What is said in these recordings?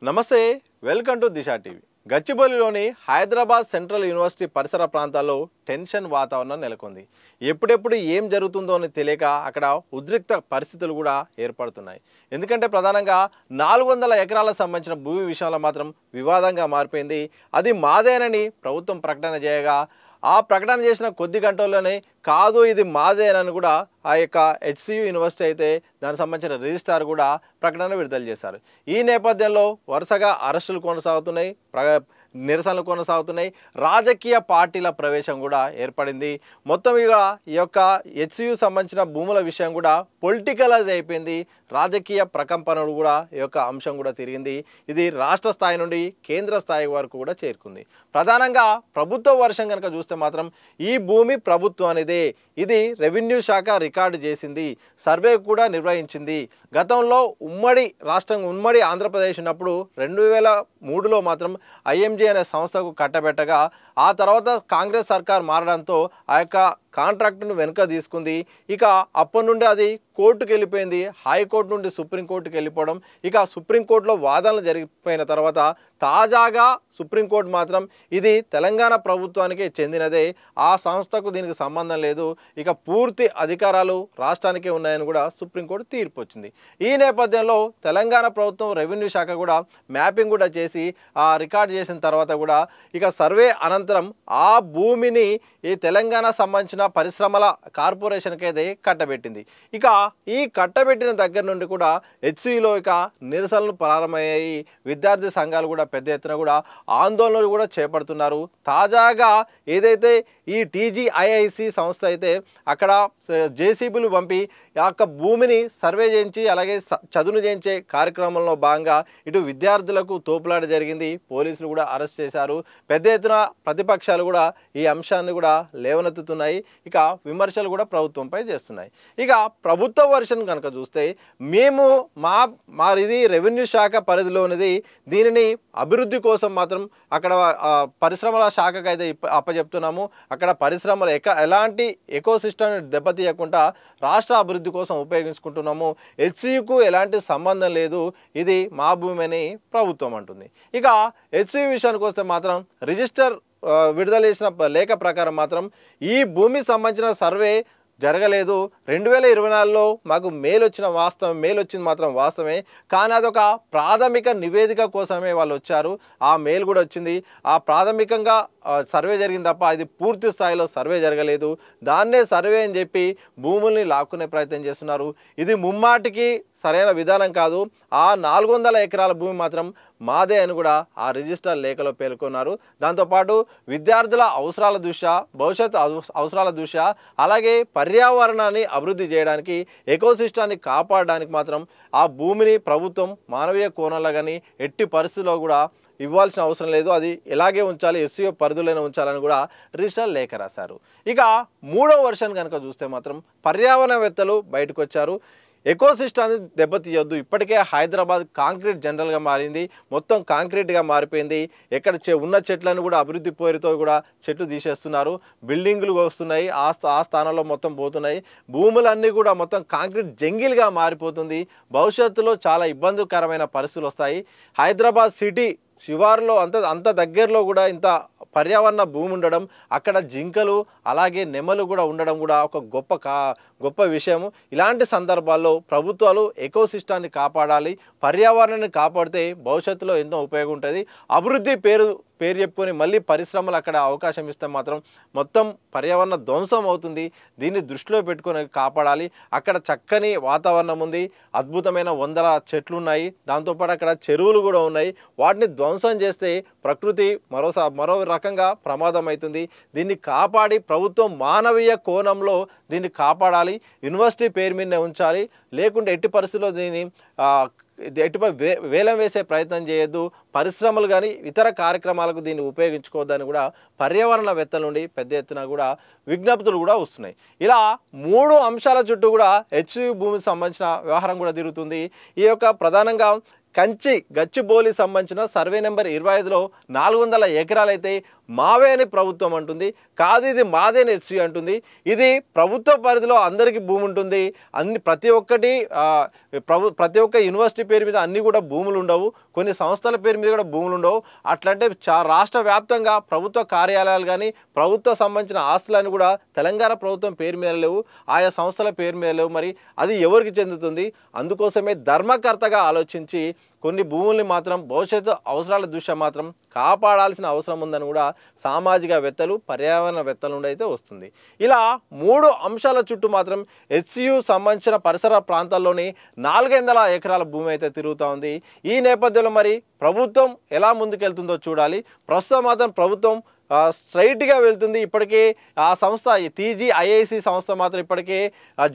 నమస్తే welcome to Disha TV. గచ్చిబౌలిలోని Hyderabad central university పరిసర ప్రాంతాల్లో టెన్షన్ వాతావరణం నెలకొంది. ఎప్పుడెప్పుడు ఏం జరుగుతుందో అని తెలియక అక్కడ ఉద్రిక్త పరిస్థితులు కూడా ఏర్పడుతున్నాయి. ఎందుకంటే ప్రధానంగా 400 ఎకరాలకు సంబంధించిన భూమి విషయంలో మాత్రం వివాదంగా మారిపోయింది. అది మాదేనని ప్రభుత్వం ప్రకటన చేయగా ఆ ప్రకటన చేసిన కొద్ది గంటల్లోనే కాదు ఇది మాదేనని కూడా ఆ యొక్క హెచ్సియు యూనివర్సిటీ అయితే దానికి సంబంధించిన రిజిస్ట్రార్ కూడా ప్రకటన విడుదల చేశారు. ఈ నేపథ్యంలో వరుసగా అరెస్టులు కొనసాగుతున్నాయి, నిరసనలు కొనసాగుతున్నాయి, రాజకీయ పార్టీల ప్రవేశం కూడా ఏర్పడింది. మొత్తం ఇక ఈ యొక్క హెచ్సియు సంబంధించిన భూముల విషయం కూడా పొలిటికలైజ్ అయిపోయింది. రాజకీయ ప్రకంపనలు కూడా ఈ యొక్క అంశం కూడా తిరిగింది. ఇది రాష్ట్ర స్థాయి నుండి కేంద్ర స్థాయి వరకు కూడా చేరుకుంది. ప్రధానంగా ప్రభుత్వ వర్షం కనుక చూస్తే మాత్రం ఈ భూమి ప్రభుత్వం అనేది ఇది రెవెన్యూ శాఖ రికార్డు చేసింది, సర్వే కూడా నిర్వహించింది. గతంలో ఉమ్మడి ఆంధ్రప్రదేశ్ ఉన్నప్పుడు 2003లో మాత్రం ఐఎంజీ అనే సంస్థకు కట్టబెట్టగా ఆ తర్వాత కాంగ్రెస్ సర్కార్ మారడంతో ఆ యొక్క కాంట్రాక్టును వెనుక తీసుకుంది. ఇక అప్పటి నుండి అది కోర్టుకు వెళ్ళిపోయింది. హైకోర్టు నుండి సుప్రీంకోర్టుకు వెళ్ళిపోవడం, ఇక సుప్రీంకోర్టులో వాదనలు జరిగిపోయిన తర్వాత తాజాగా సుప్రీంకోర్టు మాత్రం ఇది తెలంగాణ ప్రభుత్వానికి చెందినదే, ఆ సంస్థకు దీనికి సంబంధం లేదు, ఇక పూర్తి అధికారాలు రాష్ట్రానికే ఉన్నాయని కూడా సుప్రీంకోర్టు తీర్పు వచ్చింది. ఈ నేపథ్యంలో తెలంగాణ ప్రభుత్వం రెవెన్యూ శాఖ కూడా మ్యాపింగ్ కూడా చేసి ఆ రికార్డు చేసిన తర్వాత కూడా ఇక సర్వే అనంతరం ఆ భూమిని ఈ తెలంగాణ సంబంధించిన పరిశ్రమల కార్పొరేషన్కి అయితే కట్టబెట్టింది. ఇక ఈ కట్టబెట్టిన దగ్గర నుండి కూడా హెచ్సియులో ఇక నిరసనలు ప్రారంభమయ్యాయి. విద్యార్థి సంఘాలు కూడా పెద్ద ఎత్తున కూడా ఆందోళనలు కూడా చేపడుతున్నారు. తాజాగా ఏదైతే ఈ టీజీఐఐసి సంస్థ అయితే అక్కడ జేసీబీలు పంపి ఆ యొక్క భూమిని సర్వే చేయించి అలాగే చదును చేయించే కార్యక్రమంలో భాగంగా ఇటు విద్యార్థులకు తోపులాట జరిగింది. పోలీసులు కూడా అరెస్ట్ చేశారు. పెద్ద ఎత్తున ప్రతిపక్షాలు కూడా ఈ అంశాన్ని కూడా లేవనెత్తుతున్నాయి. ఇక విమర్శలు కూడా ప్రభుత్వంపై చేస్తున్నాయి. ఇక ప్రభుత్వ వర్షన్ కనుక చూస్తే మేము ఇది రెవెన్యూ శాఖ పరిధిలోనిది, దీనిని అభివృద్ధి కోసం మాత్రం అక్కడ పరిశ్రమల శాఖకు అయితే అప్పచెప్తున్నాము. అక్కడ పరిశ్రమలు ఎలాంటి ఎకోసిస్టమ్ దెబ్బతీయకుండా రాష్ట్ర అభివృద్ధి కోసం ఉపయోగించుకుంటున్నాము. హెచ్సియుకు ఎలాంటి సంబంధం లేదు, ఇది మా భూమి అని ప్రభుత్వం అంటుంది. ఇక హెచ్సియు విషయానికి వస్తే మాత్రం రిజిస్టర్ విడుదల చేసిన లేఖ ప్రకారం మాత్రం ఈ భూమికి సంబంధించిన సర్వే జరగలేదు. 2024లో మాకు మెయిల్ వచ్చింది మాత్రం వాస్తవమే, కానీ అదొక ప్రాథమిక నివేదిక కోసమే వాళ్ళు వచ్చారు. ఆ మెయిల్ కూడా వచ్చింది. ఆ ప్రాథమికంగా సర్వే జరిగింది తప్ప అది పూర్తి స్థాయిలో సర్వే జరగలేదు. దాన్నే సర్వే అని చెప్పి భూముల్ని లాక్కునే ప్రయత్నం చేస్తున్నారు. ఇది ముమ్మాటికి సరైన విధానం కాదు. ఆ 400 ఎకరాల భూమి మాత్రం మాదే అని కూడా ఆ రిజిస్టర్ లేఖలో పేర్కొన్నారు. దాంతోపాటు విద్యార్థుల అవసరాల దృష్ట్యా, భవిష్యత్ అవసరాల దృష్ట్యా, అలాగే పర్యావరణాన్ని అభివృద్ధి చేయడానికి, ఎకోసిస్టాన్ని కాపాడడానికి మాత్రం ఆ భూమిని ప్రభుత్వం మానవీయ కోణంలో కానీ ఎట్టి పరిస్థితుల్లో కూడా ఇవ్వాల్సిన అవసరం లేదు, అది ఎలాగే ఉంచాలి, హెచ్సియు పరిధిలోనే ఉంచాలని కూడా రిజిస్టర్ లేఖ రాశారు. ఇక మూడో వర్షన్ కనుక చూస్తే మాత్రం పర్యావరణవేత్తలు బయటకు వచ్చారు. ఎకోసిస్టాన్ని దెబ్బతీయొద్దు, ఇప్పటికే హైదరాబాద్ కాంక్రీట్ జనరల్గా మారింది, మొత్తం కాంక్రీట్గా మారిపోయింది. ఎక్కడ ఉన్న చెట్లను కూడా అభివృద్ధి పేరుతో కూడా చెట్లు తీసేస్తున్నారు, బిల్డింగులు వస్తున్నాయి, ఆ స్థానంలో మొత్తం పోతున్నాయి, భూములన్నీ కూడా మొత్తం కాంక్రీట్ జంగిల్గా మారిపోతుంది. భవిష్యత్తులో చాలా ఇబ్బందికరమైన పరిస్థితులు వస్తాయి. హైదరాబాద్ సిటీ శివారులో అంత దగ్గరలో కూడా ఇంత పర్యావరణ భూమి ఉండడం, అక్కడ జింకలు అలాగే నెమలు కూడా ఉండడం కూడా ఒక గొప్ప విషయము. ఇలాంటి సందర్భాల్లో ప్రభుత్వాలు ఎకోసిస్టాన్ని కాపాడాలి. పర్యావరణాన్ని కాపాడితే భవిష్యత్తులో ఎంతో ఉపయోగం ఉంటుంది. అభివృద్ధి పేరు చెప్పుకొని మళ్ళీ పరిశ్రమలు అక్కడ అవకాశం ఇస్తే మాత్రం మొత్తం పర్యావరణ ధ్వంసం అవుతుంది. దీన్ని దృష్టిలో పెట్టుకొని కాపాడాలి. అక్కడ చక్కని వాతావరణం ఉంది, అద్భుతమైన 100 చెట్లు ఉన్నాయి, దాంతోపాటు అక్కడ చెరువులు కూడా ఉన్నాయి. వాటిని ధ్వంసం చేస్తే ప్రకృతి మరో రకంగా ప్రమాదం అవుతుంది. దీన్ని కాపాడి ప్రభుత్వం మానవీయ కోణంలో దీన్ని కాపాడాలి. యూనివర్సిటీ పేరు మీదనే ఉంచాలి, లేకుంటే ఎట్టి పరిస్థితుల్లో దీన్ని వేలం వేసే ప్రయత్నం చేయొద్దు. పరిశ్రమలు కానీ ఇతర కార్యక్రమాలకు దీన్ని ఉపయోగించుకోవద్దని కూడా పర్యావరణవేత్తల నుండి పెద్ద ఎత్తున కూడా విజ్ఞప్తులు కూడా వస్తున్నాయి. ఇలా 3 అంశాల చుట్టూ కూడా హెచ్సియు భూమికి సంబంధించిన వ్యవహారం కూడా తిరుగుతుంది. ఈ యొక్క ప్రధానంగా కంచి గచ్చిబౌలి సంబంధించిన సర్వే నెంబర్ 25లో 400 ఎకరాలైతే మావే అని ప్రభుత్వం అంటుంది. కాదు ఇది మాదే అని హెచ్సియు అంటుంది. ఇది ప్రభుత్వ పరిధిలో అందరికీ భూమి ఉంటుంది. ప్రతి ఒక్క యూనివర్సిటీ పేరు మీద అన్నీ కూడా భూములు ఉండవు. కొన్ని సంస్థల పేరు మీద కూడా భూములు ఉండవు. అట్లంటే రాష్ట్ర వ్యాప్తంగా ప్రభుత్వ కార్యాలయాలు కానీ ప్రభుత్వ సంబంధించిన ఆస్తులని కూడా తెలంగాణ ప్రభుత్వం పేరు మీద లేవు, ఆయా సంస్థల పేరు మీద లేవు. మరి అది ఎవరికి చెందుతుంది? అందుకోసమే ధర్మకర్తగా ఆలోచించి కొన్ని భూముల్ని మాత్రం భవిష్యత్తు అవసరాల దృష్ట్యా మాత్రం కాపాడాల్సిన అవసరం ఉందని కూడా సామాజికవేత్తలు, పర్యావరణవేత్తల నుండి అయితే వస్తుంది. ఇలా 3 అంశాల చుట్టూ మాత్రం హెచ్సియు సంబంధించిన పరిసర ప్రాంతాల్లోని 400 ఎకరాల భూమి అయితే తిరుగుతూ ఉంది. ఈ నేపథ్యంలో మరి ప్రభుత్వం ఎలా ముందుకెళ్తుందో చూడాలి. ప్రస్తుతం మాత్రం ప్రభుత్వం స్ట్రైట్గా వెళ్తుంది. ఇప్పటికే ఆ సంస్థ TGIIC సంస్థ మాత్రం ఇప్పటికే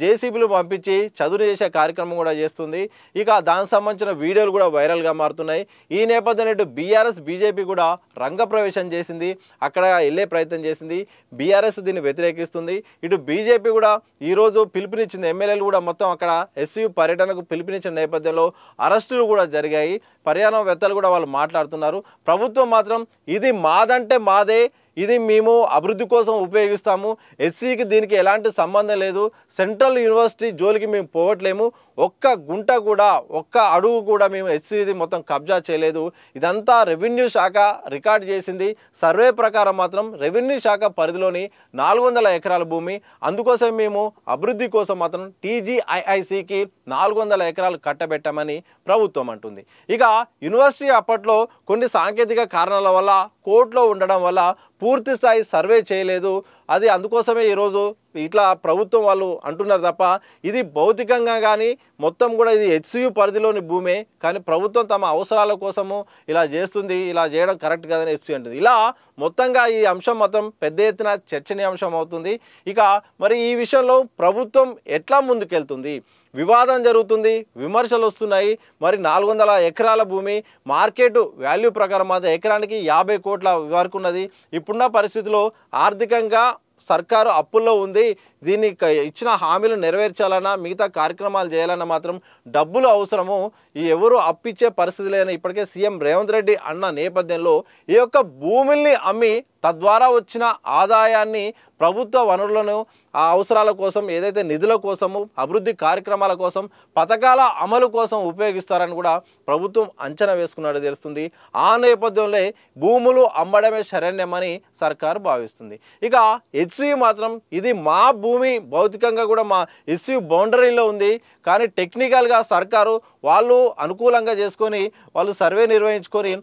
జేసీబీలు పంపించి చదును చేసే కార్యక్రమం కూడా చేస్తుంది. ఇక దానికి సంబంధించిన వీడియోలు కూడా వైరల్గా మారుతున్నాయి. ఈ నేపథ్యంలో ఇటు బీఆర్ఎస్, బీజేపీ కూడా రంగప్రవేశం చేసింది, అక్కడ వెళ్ళే ప్రయత్నం చేసింది. బీఆర్ఎస్ దీన్ని వ్యతిరేకిస్తుంది. ఇటు బీజేపీ కూడా ఈరోజు పిలుపునిచ్చింది. ఎమ్మెల్యేలు కూడా మొత్తం అక్కడ హెచ్సియు పర్యటనకు పిలుపునిచ్చిన నేపథ్యంలో అరెస్టులు కూడా జరిగాయి. పర్యావరణవేత్తలు కూడా వాళ్ళు మాట్లాడుతున్నారు. ప్రభుత్వం మాత్రం ఇది మాదంటే మాదే, ఇది మేము అభివృద్ధి కోసం ఉపయోగిస్తాము, హెచ్సికి దీనికి ఎలాంటి సంబంధం లేదు, సెంట్రల్ యూనివర్సిటీ జోలికి మేము పోవట్లేము, ఒక్క గుంట కూడా ఒక్క అడుగు కూడా మేము హెచ్సిది మొత్తం కబ్జా చేయలేదు, ఇదంతా రెవెన్యూ శాఖ రికార్డ్ చేసింది. సర్వే ప్రకారం మాత్రం రెవెన్యూ శాఖ పరిధిలోని 400 ఎకరాల భూమి, అందుకోసం మేము అభివృద్ధి కోసం మాత్రం TGIICకి 400 ఎకరాలు కట్టబెట్టామని ప్రభుత్వం అంటుంది. ఇక యూనివర్సిటీ అప్పట్లో కొన్ని సాంకేతిక కారణాల వల్ల కోర్టులో ఉండడం వల్ల పూర్తి స్థాయి సర్వే చేయలేదు. అది అందుకోసమే ఈరోజు ఇట్లా ప్రభుత్వం వాళ్ళు అంటున్నారు తప్ప ఇది భౌతికంగా కానీ మొత్తం కూడా ఇది హెచ్సియు పరిధిలోని భూమే, కానీ ప్రభుత్వం తమ అవసరాల కోసము ఇలా చేస్తుంది, ఇలా చేయడం కరెక్ట్ కాదని హెచ్సియు అంటుంది. ఇలా మొత్తంగా ఈ అంశం మొత్తం పెద్ద ఎత్తున చర్చనీయాంశం అవుతుంది. ఇక మరి ఈ విషయంలో ప్రభుత్వం ఎట్లా ముందుకెళ్తుంది? వివాదం జరుగుతుంది, విమర్శలు వస్తున్నాయి. మరి 400 ఎకరాల భూమి మార్కెట్ వాల్యూ ప్రకారం మాత్రం ఎకరానికి 50 కోట్ల వరకు ఉన్నది. ఇప్పుడున్న పరిస్థితిలో ఆర్థికంగా సర్కారు అప్పుల్లో ఉంది. దీన్ని ఇచ్చిన హామీలు నెరవేర్చాలన్నా మిగతా కార్యక్రమాలు చేయాలన్నా మాత్రం డబ్బులు అవసరము. ఈ ఎవరు అప్పిచ్చే పరిస్థితి లేదని ఇప్పటికే సీఎం రేవంత్ రెడ్డి అన్న నేపథ్యంలో ఈ యొక్క భూముల్ని అమ్మి తద్వారా వచ్చిన ఆదాయాన్ని ప్రభుత్వ వనరులను ఆ అవసరాల కోసం, ఏదైతే నిధుల కోసము, అభివృద్ధి కార్యక్రమాల కోసం, పథకాల అమలు కోసం ఉపయోగిస్తారని కూడా ప్రభుత్వం అంచనా వేసుకున్నట్టు తెలుస్తుంది. ఆ నేపథ్యంలో భూములు అమ్మడమే శరణ్యమని సర్కారు భావిస్తుంది. ఇక హెచ్సియు మాత్రం ఇది మా భూమి, భౌతికంగా కూడా మా హెచ్సియు బౌండరీలో ఉంది, కానీ టెక్నికల్గా సర్కారు వాళ్ళు అనుకూలంగా చేసుకొని వాళ్ళు సర్వే నిర్వహించుకొని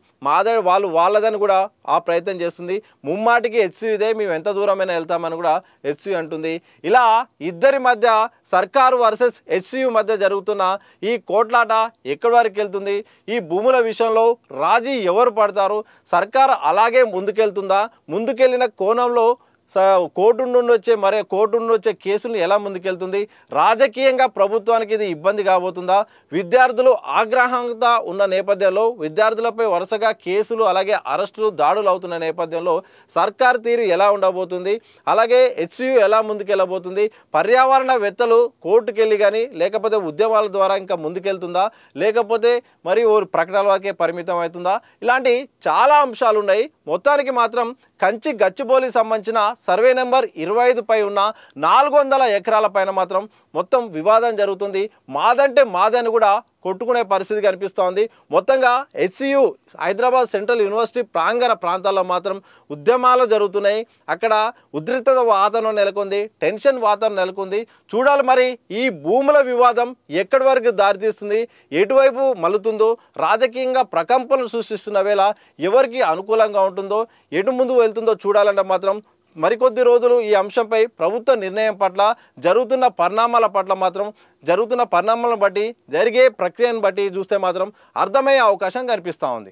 వాళ్ళదని కూడా ఆ ప్రయత్నం చేస్తుంది. ముమ్మాటికి హెచ్సియు ఇదే, మేము ఎంత దూరమైనా వెళ్తామని కూడా హెచ్సియు అంటుంది. ఇలా ఇద్దరి మధ్య సర్కారు వర్సెస్ హెచ్సియు మధ్య జరుగుతున్న ఈ కోట్లాట ఎక్కడి వరకు వెళ్తుంది? ఈ భూముల విషయంలో రాజీ ఎవరు పడతారు? సర్కారు అలాగే ముందుకెళ్తుందా? ముందుకెళ్ళిన కోణంలో కోర్టు నుండి వచ్చే కేసులను ఎలా ముందుకెళ్తుంది? రాజకీయంగా ప్రభుత్వానికి ఇది ఇబ్బంది కాబోతుందా? విద్యార్థులు ఆగ్రహంగా ఉన్న నేపథ్యంలో విద్యార్థులపై వరుసగా కేసులు అలాగే అరెస్టులు, దాడులు అవుతున్న నేపథ్యంలో సర్కార్ తీరు ఎలా ఉండబోతుంది? అలాగే హెచ్సియు ఎలా ముందుకెళ్ళబోతుంది? పర్యావరణవేత్తలు కోర్టుకు వెళ్ళి కానీ లేకపోతే ఉద్యమాల ద్వారా ఇంకా ముందుకెళ్తుందా? లేకపోతే మరి ఓ ప్రకటనల వరకే పరిమితం అవుతుందా? ఇలాంటి చాలా అంశాలు ఉన్నాయి. మొత్తానికి మాత్రం కంచి గచ్చిబౌలి సంబంధించిన సర్వే నెంబర్ 25 పై ఉన్న 400 ఎకరాల పైన మాత్రం మొత్తం వివాదం జరుగుతుంది. మాదంటే మాదని కూడా కొట్టుకునే పరిస్థితి కనిపిస్తోంది. మొత్తంగా హెచ్సియు హైదరాబాద్ సెంట్రల్ యూనివర్సిటీ ప్రాంతాల్లో మాత్రం ఉద్యమాలు జరుగుతున్నాయి. అక్కడ ఉద్రిక్తత వాతావరణం నెలకొంది, టెన్షన్ వాతావరణం నెలకొంది. చూడాలి మరి ఈ భూముల వివాదం ఎక్కడి వరకు దారితీస్తుంది, ఎటువైపు మలుతుందో, రాజకీయంగా ప్రకంపనలు సృష్టిస్తున్న వేళ ఎవరికి అనుకూలంగా ఉంటుందో, ఎటు ముందు వెళ్తుందో చూడాలంటే మాత్రం మరికొద్ది రోజులు ఈ అంశంపై ప్రభుత్వ నిర్ణయం పట్ల, జరుగుతున్న పరిణామాలను బట్టి, జరిగే ప్రక్రియను బట్టి చూస్తే మాత్రం అర్థమయ్యే అవకాశం కనిపిస్తూ ఉంది.